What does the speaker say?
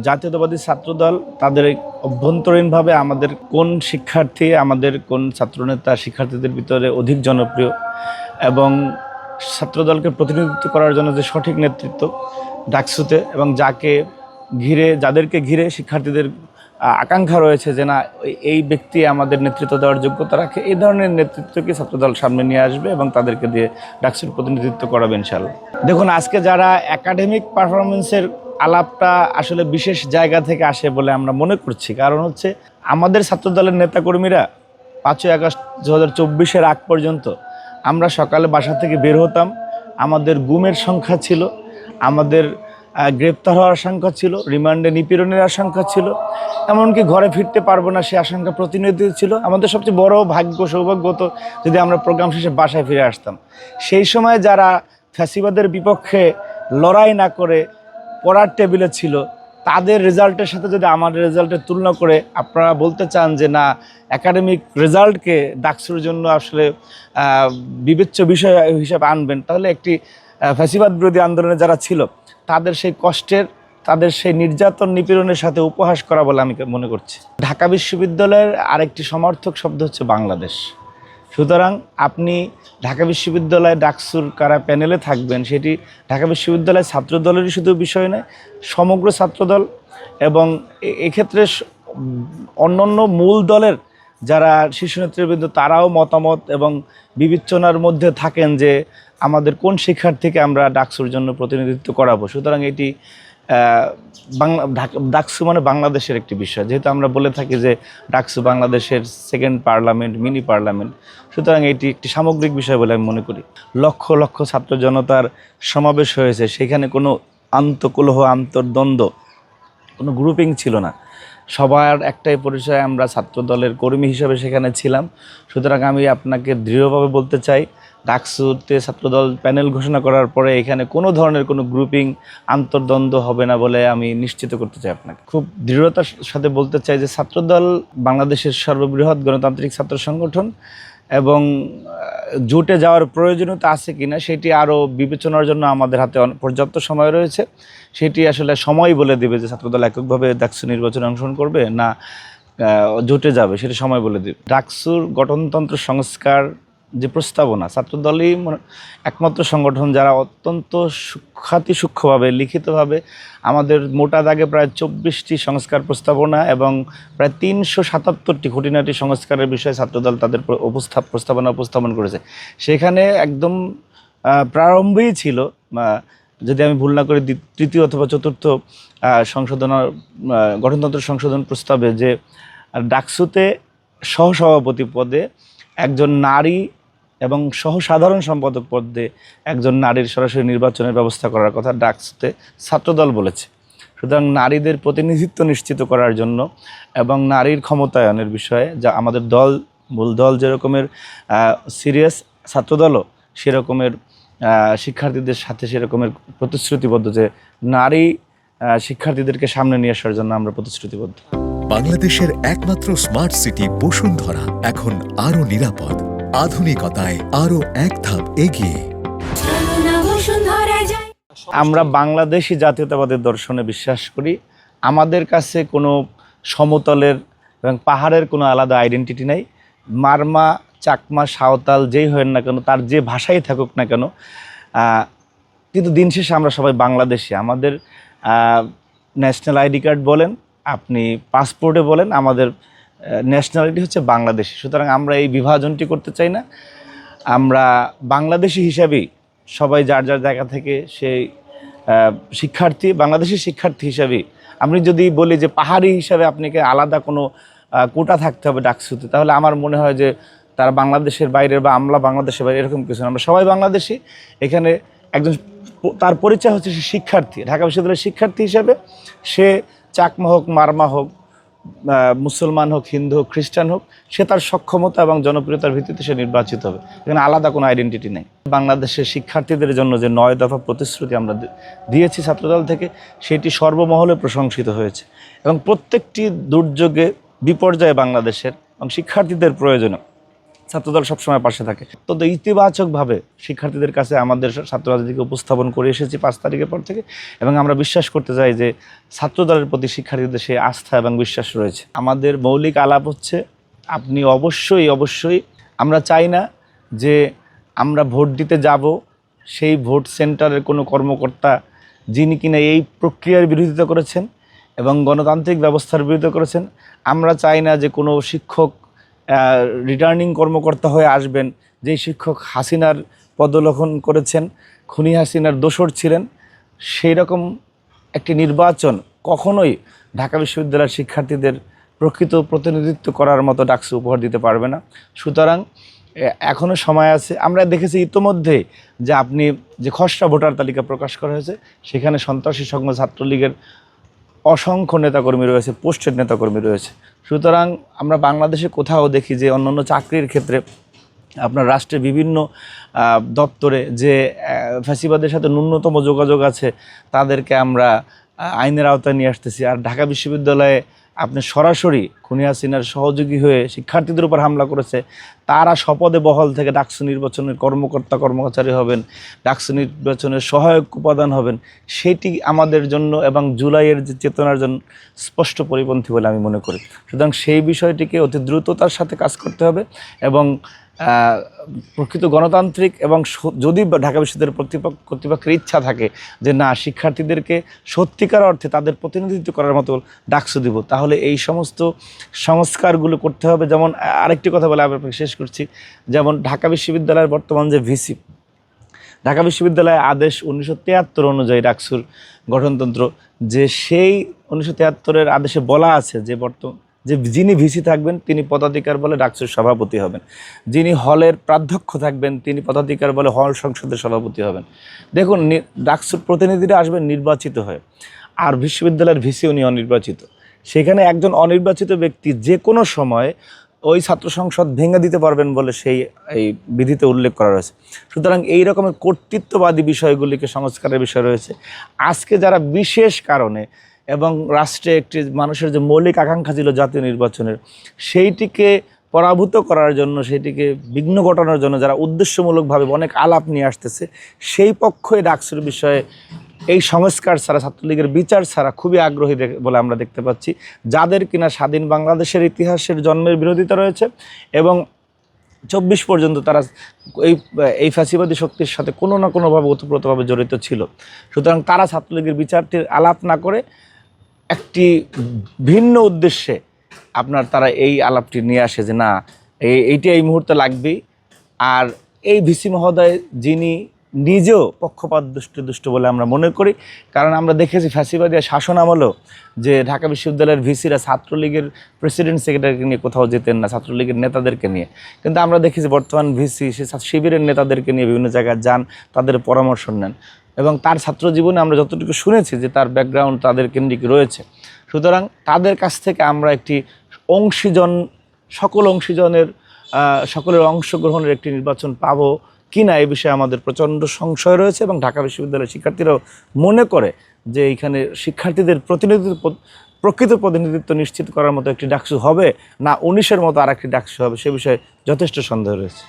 জাতীয়তাবাদী ছাত্রদল তাদের অভ্যন্তরীণভাবে আমাদের কোন শিক্ষার্থী, আমাদের কোন ছাত্রনেতা শিক্ষার্থীদের ভিতরে অধিক জনপ্রিয় এবং ছাত্রদলকে প্রতিনিধিত্ব করার জন্য যে সঠিক নেতৃত্ব ডাকসুতে এবং যাদেরকে ঘিরে শিক্ষার্থীদের আকাঙ্ক্ষা রয়েছে যে না এই ব্যক্তি আমাদের নেতৃত্ব দেওয়ার যোগ্যতা রাখে, এই ধরনের নেতৃত্বকে ছাত্রদল সামনে নিয়ে আসবে এবং তাদেরকে দিয়ে ডাকসুর প্রতিনিধিত্ব করাবে ইনশাআল্লাহ। দেখুন, আজকে যারা একাডেমিক পারফরমেন্সের আলাপটা আসলে বিশেষ জায়গা থেকে আসে বলে আমরা মনে করছি, কারণ হচ্ছে আমাদের ছাত্রদলের নেতাকর্মীরা 5ই আগস্ট 2024-এর আগ পর্যন্ত আমরা সকালে বাসা থেকে বের হতাম, আমাদের গুমের সংখ্যা ছিল, আমাদের গ্রেপ্তার হওয়ার আশঙ্কা ছিল, রিমান্ডে নিপীড়নের আশঙ্কা ছিল, এমনকি ঘরে ফিরতে পারবো না সে আশঙ্কা প্রতিনিয়ত ছিল। আমাদের সবচেয়ে বড় সৌভাগ্য হতো যদি আমরা প্রোগ্রাম শেষে বাসায় ফিরে আসতাম। সেই সময় যারা ফ্যাসিবাদের বিপক্ষে লড়াই না করে পড়ার টেবিলে ছিল, তাদের রেজাল্টের সাথে যদি আমাদের রেজাল্টের তুলনা করে আপনারা বলতে চান যে না একাডেমিক রেজাল্টকে ডাকসুর জন্য আসলে বিবেচ্য বিষয় হিসেবে আনবেন, তাহলে একটি ফ্যাসিবাদ বিরোধী আন্দোলনে যারা ছিল তাদের সেই কষ্টের, তাদের সেই নির্যাতন নিপীড়নের সাথে উপহাস করা বলে আমি মনে করছি। ঢাকা বিশ্ববিদ্যালয়ের আরেকটি সমর্থক শব্দ হচ্ছে বাংলাদেশ। সুতরাং আপনি ঢাকা বিশ্ববিদ্যালয়ে ডাকসুর কারা প্যানেলে থাকবেন, সেটি ঢাকা বিশ্ববিদ্যালয়ের ছাত্রদলেরই শুধু বিষয় নয়, সমগ্র ছাত্রদল এবং এক্ষেত্রে অন্যান্য মূল দলের যারা শীর্ষ নেতৃবৃন্দ তারাও মতামত এবং বিবেচনার মধ্যে থাকেন যে আমাদের কোন শিক্ষার্থীকে আমরা ডাকসুর জন্য প্রতিনিধিত্ব করাবো। সুতরাং এটি ডাকসু মানে বাংলাদেশের একটি বিষয়, যেহেতু আমরা বলে থাকি যে ডাকসু বাংলাদেশের সেকেন্ড পার্লামেন্ট, মিনি পার্লামেন্ট। সুতরাং এটি একটি সামগ্রিক বিষয় বলে আমি মনে করি। লক্ষ লক্ষ ছাত্র জনতার সমাবেশ হয়েছে, সেখানে কোনো আন্তঃকলহ, আন্তর্দ্বন্দ্ব, কোনো গ্রুপিং ছিল না, সবার একটাই পরিচয়, আমরা ছাত্রদলের কর্মী হিসেবে সেখানে ছিলাম। সুতরাং আমি আপনাকে দৃঢ়ভাবে বলতে চাই, ডাকসুতে ছাত্রদল প্যানেল ঘোষণা করার পরে এখানে কোনো ধরনের কোনো গ্রুপিং, আন্তর্দ্বন্দ্ব হবে না বলে আমি নিশ্চিত করতে চাই আপনাকে। খুব দৃঢ়তার সাথে বলতে চাই যে ছাত্রদল বাংলাদেশের সর্ববৃহৎ গণতান্ত্রিক ছাত্র সংগঠন এবং জোটে যাওয়ার প্রয়োজনীয়তা আছে কিনা সেটি আরও বিবেচনার জন্য আমাদের হাতে পর্যাপ্ত সময় রয়েছে। সেটি আসলে সময় বলে দেবে যে ছাত্রদল এককভাবে ডাকসু নির্বাচনে অংশগ্রহণ করবে না জোটে যাবে, সেটি সময় বলে দেবে। ডাকসুর গঠনতন্ত্র সংস্কার যে প্রস্তাবনা, ছাত্রদলই একমাত্র সংগঠন যারা অত্যন্ত সূক্ষ্মভাবে লিখিতভাবে আমাদের মোটা দাগে প্রায় 24টি সংস্কার প্রস্তাবনা এবং প্রায় 377টি খুঁটিনাটি সংস্কারের বিষয়ে ছাত্রদল তাদের প্রস্তাবনা উপস্থাপন করেছে। সেখানে একদম প্রারম্ভেই ছিল, যদি আমি ভুল না করি, তৃতীয় অথবা চতুর্থ গঠনতন্ত্র সংশোধন প্রস্তাবে যে ডাকসুতে সহসভাপতি পদে একজন নারী এবং সাধারণ সম্পাদক পদে একজন নারীর সরাসরি নির্বাচনের ব্যবস্থা করার কথা ডাকসুতে ছাত্রদল বলেছে। সুতরাং নারীদের প্রতিনিধিত্ব নিশ্চিত করার জন্য এবং নারীর ক্ষমতায়নের বিষয়ে যা আমাদের মূল দল যেরকমের সিরিয়াস, ছাত্রদলও সেরকমের শিক্ষার্থীদের সাথে সেরকমের প্রতিশ্রুতিবদ্ধ যে নারী শিক্ষার্থীদেরকে সামনে নিয়ে আসার জন্য আমরা প্রতিশ্রুতিবদ্ধ। বাংলাদেশের একমাত্র স্মার্ট সিটি বসুন্ধরা এখন আরো নিরাপদ, আধুনিকতায় আরো এক ধাপ এগিয়ে। আমরা বাংলাদেশি জাতীয়তাবাদের দর্শনে বিশ্বাস করি। আমাদের কাছে কোনো সমতলের এবং পাহাড়ের কোনো আলাদা আইডেন্টিটি নাই। মারমা, চাকমা, সাঁওতাল যেই হয় না কেন, তার যে ভাষাই থাকুক না কেন, কিন্তু দিন শেষে আমরা সবাই বাংলাদেশি। আমাদের ন্যাশনাল আইডি কার্ড বলেন, আপনি পাসপোর্টে বলেন, আমাদের ন্যাশনালিটি হচ্ছে বাংলাদেশি। সুতরাং আমরা এই বিভাজনটি করতে চাই না। আমরা বাংলাদেশি হিসাবেই সবাই যার যার জায়গা থেকে সেই শিক্ষার্থী, বাংলাদেশি শিক্ষার্থী হিসাবেই। আমি যদি বলি যে পাহাড়ি হিসাবে আপনাকে আলাদা কোনো কোটা থাকতে হবে ডাকসুতে, তাহলে আমার মনে হয় যে তারা বাংলাদেশের বাইরের বা আমরা বাংলাদেশের বাইরে, এরকম কিছু না। আমরা সবাই বাংলাদেশি। এখানে একজন তার পরিচয় হচ্ছে সে শিক্ষার্থী, ঢাকা বিশ্ববিদ্যালয়ের শিক্ষার্থী হিসাবে। সে চাকমা হোক, মারমা হোক, মুসলমান হোক, হিন্দু হোক, খ্রিস্টান হোক, সে তার সক্ষমতা এবং জনপ্রিয়তার ভিত্তিতে সে নির্বাচিত হবে। এখানে আলাদা কোনো আইডেন্টিটি নেই। বাংলাদেশের শিক্ষার্থীদের জন্য যে 9 দফা প্রতিশ্রুতি আমরা দিয়েছি ছাত্রদল থেকে, সেটি সর্বমহলে প্রশংসিত হয়েছে এবং প্রত্যেকটি দুর্যোগে, বিপর্যয়ে বাংলাদেশের এবং শিক্ষার্থীদের প্রয়োজনে ছাত্রদল সবসময় পাশে থাকে। তো ইতিবাচকভাবে শিক্ষার্থীদের কাছে আমাদের ছাত্র রাজনীতিকে উপস্থাপন করে এসেছি 5 তারিখের পর থেকে, এবং আমরা বিশ্বাস করতে চাই যে ছাত্রদলের প্রতি শিক্ষার্থীদের সেই আস্থা এবং বিশ্বাস রয়েছে। আমাদের মৌলিক আলাপ হচ্ছে আপনি অবশ্যই আমরা চাই না যে আমরা ভোট দিতে যাব, সেই ভোট সেন্টারের কোনো কর্মকর্তা যিনি কিনা এই প্রক্রিয়ার বিরোধিতা করেছেন এবং গণতান্ত্রিক ব্যবস্থার বিরোধিতা করেছেন। আমরা চাই না যে কোনো শিক্ষক রিটার্নিং কর্মকর্তা হয়ে আসবেন, যেই শিক্ষক হাসিনার পদলঙ্ঘন করেছেন, খুনি হাসিনার দোসর ছিলেন। সেই রকম একটি নির্বাচন কখনোই ঢাকা বিশ্ববিদ্যালয়ের শিক্ষার্থীদের প্রকৃত প্রতিনিধিত্ব করার মতো ডাকসু উপহার দিতে পারবে না। সুতরাং এখনও সময় আছে। আমরা দেখেছি ইতোমধ্যে যে আপনি যে খসড়া ভোটার তালিকা প্রকাশ করা হয়েছে, সেখানে সন্ত্রাসী সংঘ ছাত্রলীগের অসংখ্য নেতাকর্মী রয়েছে, পোস্টেড নেতাকর্মী রয়েছে। সুতরাং আমরা বাংলাদেশে কোথাও দেখি যে অন্যান্য চাকরির ক্ষেত্রে আপনার রাষ্ট্রের বিভিন্ন দপ্তরে যে ফ্যাসিবাদের সাথে ন্যূনতম যোগাযোগ আছে তাদেরকে আমরা আইনের আওতায় নিয়ে আসতেছি। আর ঢাকা বিশ্ববিদ্যালয়ে আপনি সরাসরি খুনি হাসিনার সহযোগী হয়ে শিক্ষার্থীদের উপর হামলা করেছে, তারা স্বপদে বহাল থেকে ডাকসু নির্বাচনের কর্মচারী হবেন, ডাকসু নির্বাচনের সহায়ক উপাদান হবেন, সেটি আমাদের জন্য এবং জুলাইয়ের যে চেতনার জন্য স্পষ্ট পরিপন্থী বলে আমি মনে করি। সুতরাং সেই বিষয়টিকে অতি দ্রুততার সাথে কাজ করতে হবে এবং প্রকৃত গণতান্ত্রিক এবং যদি ঢাকা বিশ্ববিদ্যালয়ের কর্তৃপক্ষের ইচ্ছা থাকে যে না শিক্ষার্থীদেরকে সত্যিকার অর্থে তাদের প্রতিনিধিত্ব করার মতো ডাকসু দিব, তাহলে এই সমস্ত সংস্কারগুলো করতে হবে। যেমন আরেকটি কথা বলে আমি শেষ করছি, যেমন ঢাকা বিশ্ববিদ্যালয়ের বর্তমান যে ভিসি, ঢাকা বিশ্ববিদ্যালয়ের আদেশ 1973 অনুযায়ী ডাকসুর গঠনতন্ত্র, যে সেই 1973-এর আদেশে বলা আছে যে যিনি ভিসি থাকবেন তিনি পদাধিকার বলে ডাকসুর সভাপতি হবেন, যিনি হলের প্রাধ্যক্ষ থাকবেন তিনি পদাধিকার বলে হল সংসদের সভাপতি হবেন। দেখুন, ডাকসুর প্রতিনিধিরা আসবেন নির্বাচিত হয়ে, আর বিশ্ববিদ্যালয়ের ভিসি উনি অনির্বাচিত। সেখানে একজন অনির্বাচিত ব্যক্তি যে কোনো সময় ওই ছাত্র সংসদ ভেঙে দিতে পারবেন বলে এই বিধিতে উল্লেখ করা রয়েছে। সুতরাং এই রকমের কর্তৃত্ববাদী বিষয়গুলিকে সংস্কারের বিষয় রয়েছে। আজকে যারা বিশেষ কারণে এবং রাষ্ট্রে একটি মানুষের যে মৌলিক আকাঙ্ক্ষা ছিল জাতীয় নির্বাচনের, সেইটিকে পরাভূত করার জন্য, সেইটিকে বিঘ্ন ঘটানোর জন্য যারা উদ্দেশ্যমূলকভাবে অনেক আলাপ নিয়ে আসতেছে, সেই পক্ষে ডাকসুর বিষয়ে এই সংস্কার ছাড়া, ছাত্রলীগের বিচার ছাড়া খুবই আগ্রহী বলে আমরা দেখতে পাচ্ছি, যাদের কিনা স্বাধীন বাংলাদেশের ইতিহাসের জন্মের বিরোধিতা রয়েছে এবং 24 পর্যন্ত তারা এই ফ্যাসিবাদী শক্তির সাথে কোনো না কোনোভাবে ওতপ্রোতভাবে জড়িত ছিল। সুতরাং তারা ছাত্রলীগের বিচারটির আলাপ না করে একটি ভিন্ন উদ্দেশ্যে তারা এই আলাপটি নিয়ে আসে যে না এইটি এই মুহূর্তে লাগবেই। আর এই ভিসি মহোদয় যিনি নিজেও পক্ষপাত দুষ্ট বলে আমরা মনে করি, কারণ আমরা দেখেছি ফ্যাসিবাদী শাসন আমলেও যে ঢাকা বিশ্ববিদ্যালয়ের ভিসিরা ছাত্রলীগের প্রেসিডেন্ট সেক্রেটারিকে নিয়ে কোথাও যেতেন না, ছাত্রলীগের নেতাদেরকে নিয়ে। কিন্তু আমরা দেখেছি বর্তমান ভিসি সে শিবিরের নেতাদেরকে নিয়ে বিভিন্ন জায়গায় যান, তাদের পরামর্শ নেন, এবং তার ছাত্র জীবনে আমরা যতটুকু শুনেছি যে তার ব্যাকগ্রাউন্ড তাদের কেন্দ্রিক রয়েছে। সুতরাং তাদের কাছ থেকে আমরা একটি সকলের অংশগ্রহণের একটি নির্বাচন পাবো কিনা এই বিষয়ে আমাদের প্রচণ্ড সংশয় রয়েছে, এবং ঢাকা বিশ্ববিদ্যালয়ের শিক্ষার্থীরাও মনে করে যে এইখানে শিক্ষার্থীদের প্রকৃত প্রতিনিধিত্ব নিশ্চিত করার মতো একটি ডাকসু হবে না 19-এর মতো আর একটি ডাকসু হবে, সে বিষয়ে যথেষ্ট সন্দেহ রয়েছে।